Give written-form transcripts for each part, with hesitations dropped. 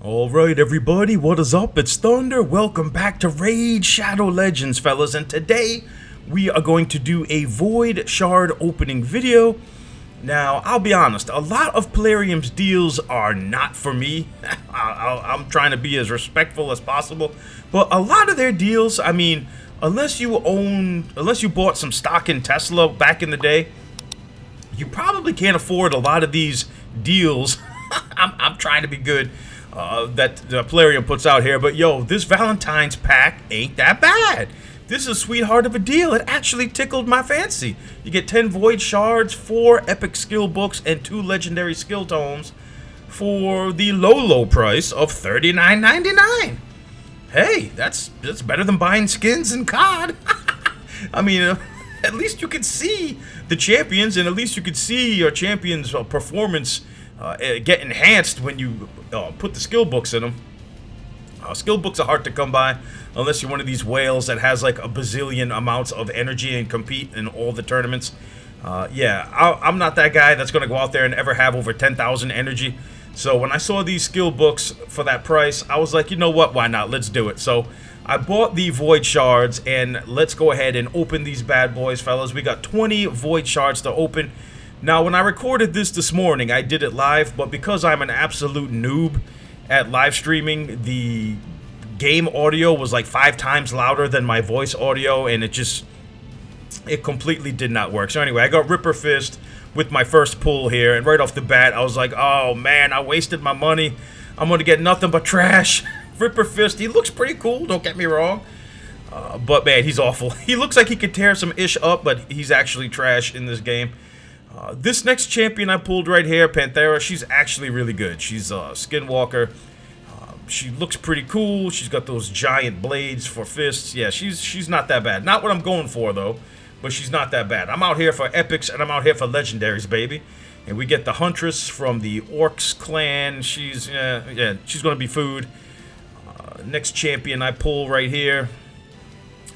Alright everybody, what is up? It's Thunder. Welcome back to Raid Shadow Legends, fellas, and today we are going to do a Void Shard opening video. Now, I'll be honest, a lot of Plarium's deals are not for me. I'm trying to be as respectful as possible, but a lot of their deals, I mean, unless you bought some stock in Tesla back in the day, you probably can't afford a lot of these deals. I'm trying to be good. That Plarium puts out here, but yo, this Valentine's pack ain't that bad. This is a sweetheart of a deal. It actually tickled my fancy. You get 10 Void Shards, 4 Epic Skill Books, and 2 Legendary Skill Tomes for the low price of $39.99. Hey, that's better than buying skins in COD. I mean, at least you can see the champions, and at least you can see your champion's performance get enhanced when you put the skill books in them. Skill books are hard to come by unless you're one of these whales that has like a bazillion amounts of energy and compete in all the tournaments. Yeah, I'm not that guy that's going to go out there and ever have over 10,000 energy. So when I saw these skill books for that price, I was like, you know what, why not? Let's do it. So I bought the Void Shards, and let's go ahead and open these bad boys, fellas. We got 20 Void Shards to open. Now, when I recorded this morning, I did it live, but because I'm an absolute noob at live streaming, the game audio was like 5 times louder than my voice audio, and it completely did not work. So anyway, I got Ripper Fist with my first pull here, and right off the bat, I was like, oh man, I wasted my money. I'm going to get nothing but trash. Ripper Fist, he looks pretty cool, don't get me wrong. But man, he's awful. He looks like he could tear some ish up, but he's actually trash in this game. This next champion I pulled right here, Panthera, she's actually really good. She's a Skinwalker. She looks pretty cool. She's got those giant blades for fists. Yeah, she's not that bad. Not what I'm going for, though, but she's not that bad. I'm out here for epics, and I'm out here for legendaries, baby. And we get the Huntress from the Orcs clan. She's going to be food. Next champion I pull right here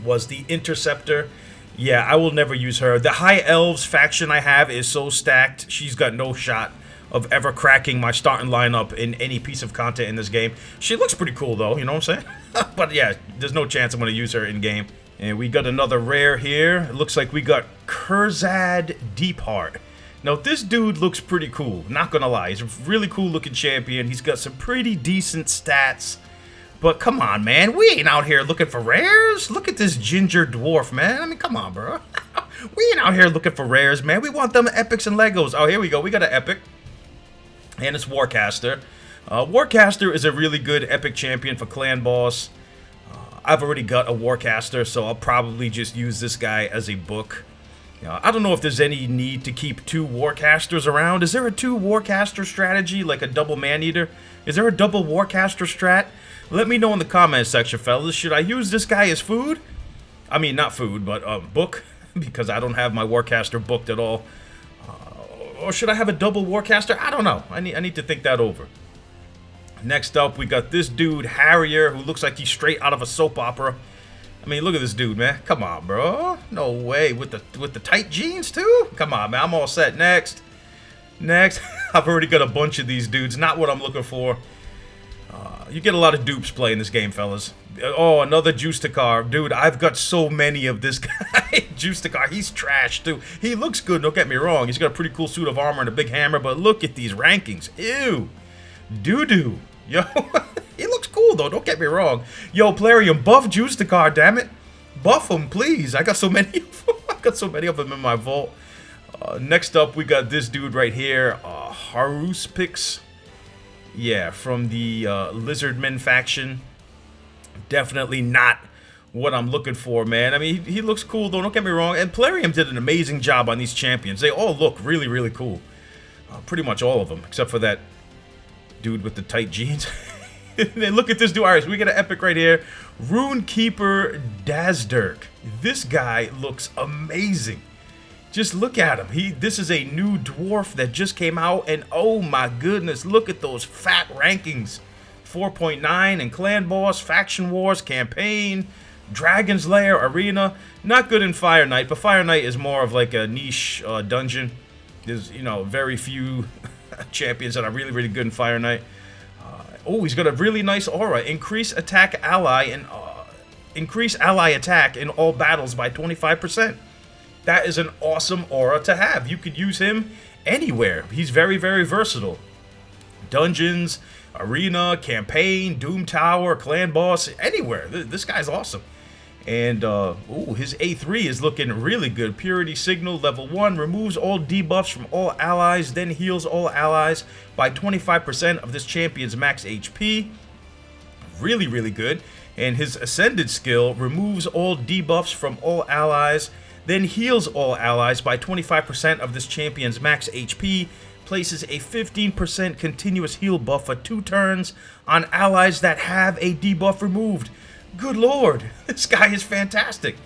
was the Interceptor. Yeah, I will never use her. The High Elves faction I have is so stacked, she's got no shot of ever cracking my starting lineup in any piece of content in this game. She looks pretty cool, though, you know what I'm saying? But yeah, there's no chance I'm going to use her in-game. And we got another rare here. It looks like we got Kurzad Deepheart. Now, this dude looks pretty cool, not going to lie. He's a really cool-looking champion. He's got some pretty decent stats. But come on, man, we ain't out here looking for rares. Look at this ginger dwarf, man. I mean, come on, bro. We ain't out here looking for rares, man. We want them epics and Legos. Oh, here we go. We got an epic. And it's Warcaster. Warcaster is a really good epic champion for Clan Boss. I've already got a Warcaster, so I'll probably just use this guy as a book. I don't know if there's any need to keep 2 Warcasters around. Is there a 2 Warcaster strategy, like a double man-eater? Is there a double Warcaster strat? Let me know in the comments section, fellas. Should I use this guy as food? I mean, not food, but book, because I don't have my Warcaster booked at all. Or should I have a double Warcaster? I don't know. I need to think that over. Next up, we got this dude, Harrier, who looks like he's straight out of a soap opera. I mean, look at this dude, man. Come on, bro. No way. With the tight jeans, too? Come on, man. I'm all set. Next. I've already got a bunch of these dudes. Not what I'm looking for. You get a lot of dupes playing this game, fellas. Oh, another Justikar. Dude, I've got so many of this guy. Justikar, he's trash, too. He looks good, don't get me wrong. He's got a pretty cool suit of armor and a big hammer, but look at these rankings. Ew. Doo-doo. Yo, he looks cool, though, don't get me wrong. Yo, Plarium, buff Justikar, damn it. Buff him, please. I got so many of them. I got so many of them in my vault. Next up, we got this dude right here, Haruspix. Yeah, from the Lizardmen faction. Definitely not what I'm looking for, man. I mean, he looks cool, though, don't get me wrong. And Plarium did an amazing job on these champions. They all look really, really cool. Pretty much all of them, except for that dude with the tight jeans. And look at this dude. All right, so we got an epic right here. Runekeeper Dazdirk. This guy looks amazing. Just look at him. This is a new dwarf that just came out, and oh my goodness, look at those fat rankings. 4.9 in Clan Boss, Faction Wars, Campaign, Dragon's Lair, Arena. Not good in Fire Knight, but Fire Knight is more of like a niche dungeon. There's, very few champions that are really, really good in Fire Knight. Oh, he's got a really nice aura. Increase ally attack in all battles by 25%. That is an awesome aura to have. You could use him anywhere. He's very, very versatile. Dungeons, arena, campaign, Doom Tower, clan boss, anywhere. This guy's awesome. And, ooh, his A3 is looking really good. Purity Signal, level 1, removes all debuffs from all allies, then heals all allies by 25% of this champion's max HP. Really, really good. And his Ascended skill removes all debuffs from all allies, then heals all allies by 25% of this champion's max HP. Places a 15% continuous heal buff for 2 turns on allies that have a debuff removed. Good lord, this guy is fantastic.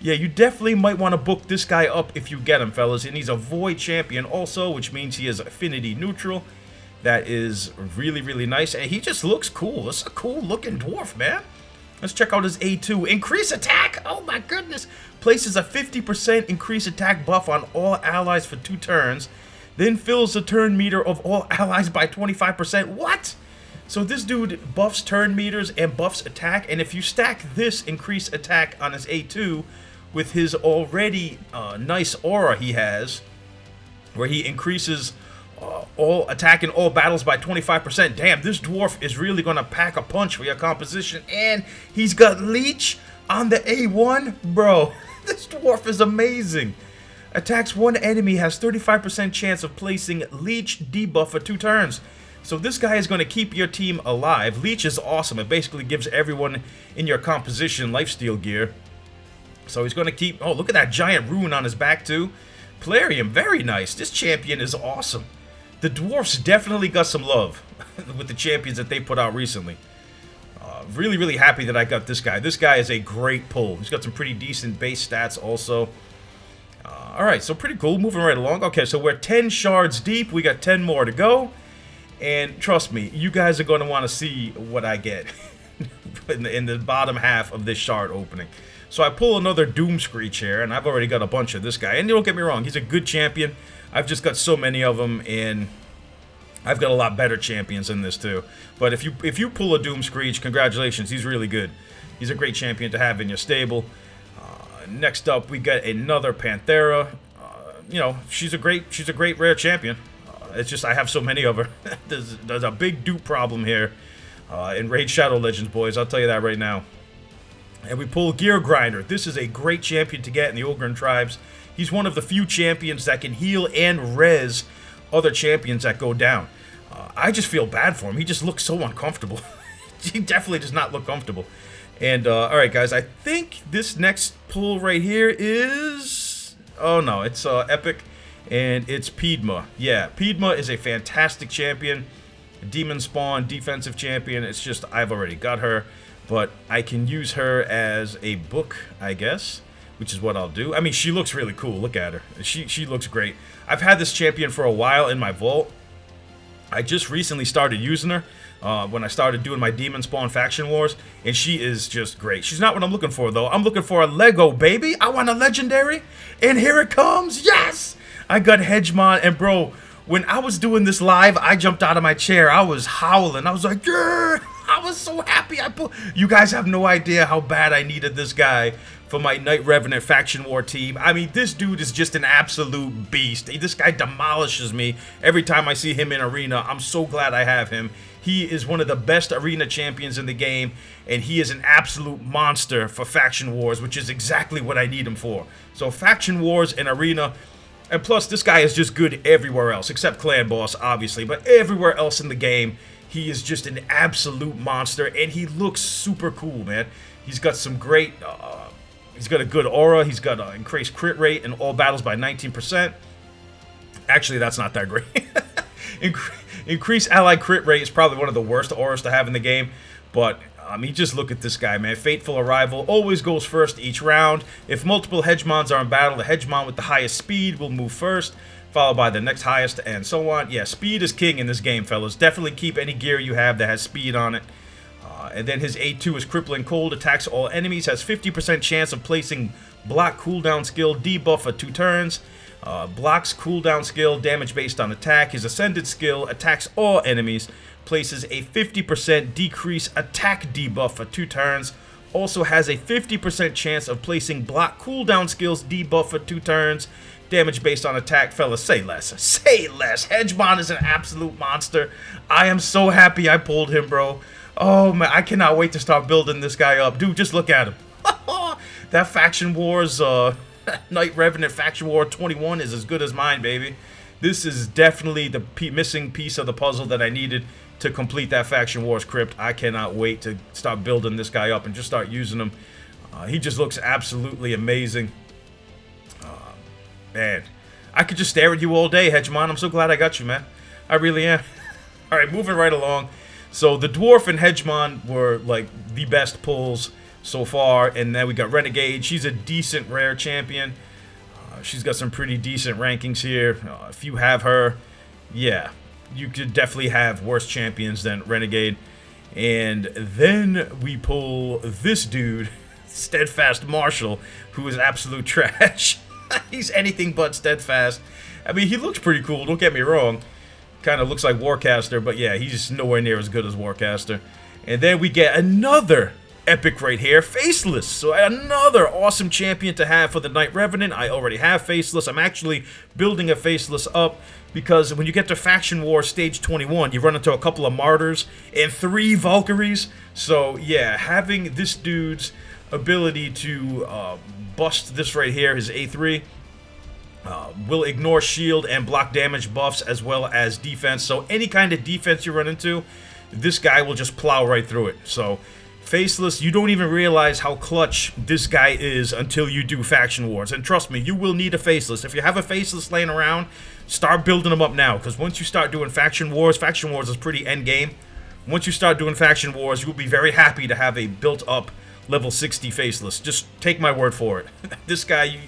Yeah, you definitely might want to book this guy up if you get him, fellas. And he's a Void champion also, which means he is affinity neutral. That is really, really nice. And he just looks cool. This is a cool looking dwarf, man. Let's check out his A2. Increase attack! Oh my goodness! Places a 50% increase attack buff on all allies for 2 turns. Then fills the turn meter of all allies by 25%. What? So this dude buffs turn meters and buffs attack, and if you stack this increased attack on his A2 with his already nice aura he has, where he increases all attack in all battles by 25%, damn, this dwarf is really going to pack a punch for your composition, and he's got Leech on the A1, bro, this dwarf is amazing. Attacks one enemy, has 35% chance of placing Leech debuff for 2 turns. So this guy is going to keep your team alive. Leech is awesome. It basically gives everyone in your composition lifesteal gear. So he's going to keep... Oh, look at that giant rune on his back, too. Plarium, very nice. This champion is awesome. The dwarfs definitely got some love with the champions that they put out recently. Really, really happy that I got this guy. This guy is a great pull. He's got some pretty decent base stats also. Alright, so pretty cool. Moving right along. Okay, so we're 10 shards deep. We got 10 more to go. And trust me, you guys are going to want to see what I get in the bottom half of this shard opening. So I pull another Doom Screech here, and I've already got a bunch of this guy. And don't get me wrong, he's a good champion. I've just got so many of them, and I've got a lot better champions in this too. But if you pull a Doom Screech, congratulations, he's really good. He's a great champion to have in your stable. Next up, we got another Panthera. You know, she's a great rare champion. It's just I have so many of her. There's a big dupe problem here in Raid Shadow Legends, boys. I'll tell you that right now. And we pull Gear Grinder. This is a great champion to get in the Ogryn tribes. He's one of the few champions that can heal and res other champions that go down. I just feel bad for him. He just looks so uncomfortable. He definitely does not look comfortable. And, alright guys, I think this next pull right here is... Oh no, it's Epic. And it's Piedma. Yeah, Piedma is a fantastic champion. Demon Spawn, defensive champion. It's just, I've already got her. But I can use her as a book, I guess. Which is what I'll do. I mean, she looks really cool. Look at her. She looks great. I've had this champion for a while in my vault. I just recently started using her. When I started doing my Demon Spawn Faction Wars. And she is just great. She's not what I'm looking for, though. I'm looking for a Lego, baby. I want a legendary. And here it comes. Yes! I got Hedgemon, and bro, when I was doing this live, I jumped out of my chair. I was howling. I was like, yeah! I was so happy. You guys have no idea how bad I needed this guy for my Night Revenant Faction War team. I mean, this dude is just an absolute beast. This guy demolishes me every time I see him in arena. I'm so glad I have him. He is one of the best arena champions in the game, and he is an absolute monster for Faction Wars, which is exactly what I need him for. So Faction Wars and arena... And plus, this guy is just good everywhere else, except Clan Boss, obviously. But everywhere else in the game, he is just an absolute monster, and he looks super cool, man. He's got some great... he's got a good aura. He's got an increased crit rate in all battles by 19%. Actually, that's not that great. Increased ally crit rate is probably one of the worst auras to have in the game. But... I mean, just look at this guy, man. Fateful Arrival always goes first each round. If multiple Hedgemons are in battle, the Hedgemon with the highest speed will move first, followed by the next highest, and so on. Yeah, speed is king in this game, fellas. Definitely keep any gear you have that has speed on it. And then his A2 is Crippling Cold, attacks all enemies, has 50% chance of placing block cooldown skill debuff for 2 turns. Blocks cooldown skill, damage based on attack. His Ascended skill attacks all enemies places a 50% decrease attack debuff for 2 turns. Also has a 50% chance of placing block cooldown skills debuff for 2 turns. Damage based on attack, fellas, say less. Say less. Hedgemon is an absolute monster. I am so happy I pulled him, bro. Oh, man, I cannot wait to start building this guy up. Dude, just look at him. That Faction Wars, Night Revenant Faction War 21 is as good as mine, baby. This is definitely the missing piece of the puzzle that I needed to complete that Faction Wars crypt. I cannot wait to start building this guy up and just start using him. He just looks absolutely amazing. Man, I could just stare at you all day, Hedgemon. I'm so glad I got you, man. I really am. Alright, moving right along. So the Dwarf and Hedgemon were like the best pulls so far. And then we got Renegade. She's a decent rare champion. She's got some pretty decent rankings here. If you have her, yeah, you could definitely have worse champions than Renegade. And then we pull this dude, Steadfast Marshall, who is absolute trash. He's anything but steadfast. I mean, he looks pretty cool, don't get me wrong. Kind of looks like Warcaster, but yeah, he's nowhere near as good as Warcaster. And then we get another epic right here, Faceless. So another awesome champion to have for the Night Revenant. I already have Faceless. I'm actually building a Faceless up because when you get to Faction War Stage 21, you run into a couple of Martyrs and 3 Valkyries. So yeah, having this dude's ability to bust this right here, his A3, will ignore shield and block damage buffs as well as defense. So any kind of defense you run into, this guy will just plow right through it. So Faceless, you don't even realize how clutch this guy is until you do Faction Wars. And trust me, you will need a Faceless. If you have a Faceless laying around, start building them up now. Because once you start doing Faction Wars is pretty endgame. Once you start doing Faction Wars, you will be very happy to have a built-up level 60 Faceless. Just take my word for it. This guy,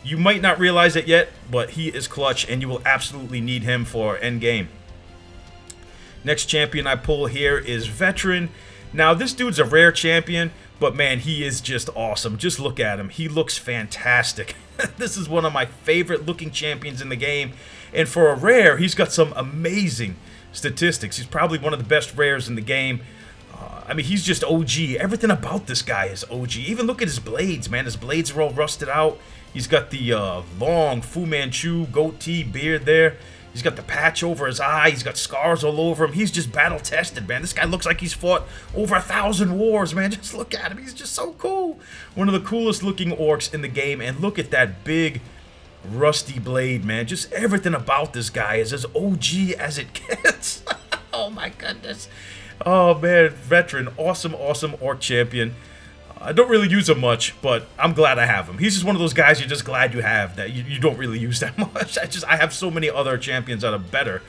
you might not realize it yet, but he is clutch, and you will absolutely need him for endgame. Next champion I pull here is Veteran. Now, this dude's a rare champion, but man, he is just awesome. Just look at him. He looks fantastic. This is one of my favorite looking champions in the game. And for a rare, he's got some amazing statistics. He's probably one of the best rares in the game. I mean, he's just OG. Everything about this guy is OG. Even look at his blades, man. His blades are all rusted out. He's got the long Fu Manchu goatee beard there. He's got the patch over his eye. He's got scars all over him. He's just battle-tested, man. This guy looks like he's fought over 1,000 wars, man. Just look at him. He's just so cool. One of the coolest-looking orcs in the game. And look at that big, rusty blade, man. Just everything about this guy is as OG as it gets. Oh, my goodness. Oh, man. Veteran. Awesome, awesome orc champion. I don't really use him much, but I'm glad I have him. He's just one of those guys you're just glad you have that you don't really use that much. I have so many other champions that are better,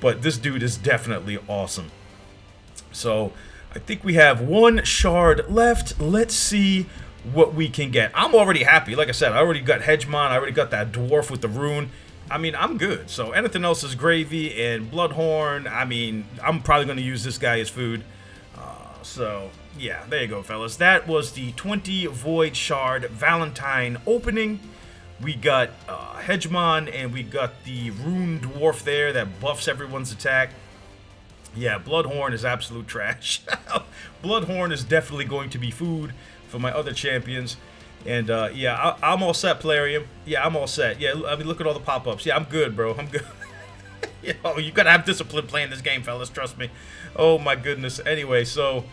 but this dude is definitely awesome. So I think we have 1 shard left. Let's see what we can get. I'm already happy. Like I said, I already got Hedgemon. I already got that dwarf with the rune. I mean, I'm good. So anything else is gravy. And Bloodhorn, I mean, I'm probably going to use this guy as food. So yeah, there you go, fellas. That was the 20 Void Shard Valentine opening. We got Hedgemon, and we got the Rune Dwarf there that buffs everyone's attack. Yeah, Bloodhorn is absolute trash. Bloodhorn is definitely going to be food for my other champions. And yeah, I'm all set, Plarium. Yeah, I'm all set. Yeah, I mean, look at all the pop-ups. Yeah, I'm good, bro. I'm good. Yo, you gotta have discipline playing this game, fellas. Trust me. Oh my goodness. Anyway, so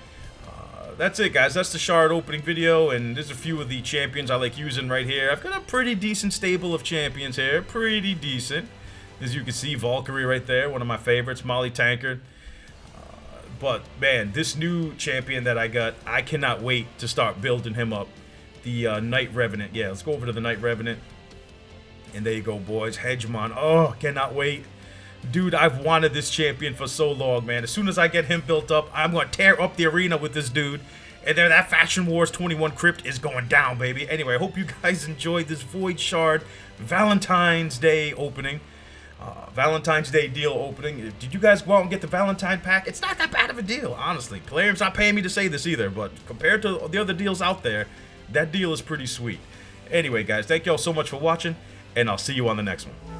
that's it, guys. That's the shard opening video, and there's a few of the champions I like using right here. I've got a pretty decent stable of champions here. Pretty decent. As you can see, Valkyrie right there, one of my favorites. Molly Tankard. But man, this new champion that I got, I cannot wait to start building him up. The Night Revenant. Yeah, let's go over to the Night Revenant. And there you go, boys. Hedgemon. Oh, cannot wait. Dude, I've wanted this champion for so long, man. As soon as I get him built up, I'm going to tear up the arena with this dude. And then that Faction Wars 21 crypt is going down, baby. Anyway, I hope you guys enjoyed this Void Shard Valentine's Day opening. Valentine's Day deal opening. Did you guys go out and get the Valentine pack? It's not that bad of a deal, honestly. Player's not paying me to say this either, but compared to the other deals out there, that deal is pretty sweet. Anyway, guys, thank y'all so much for watching, and I'll see you on the next one.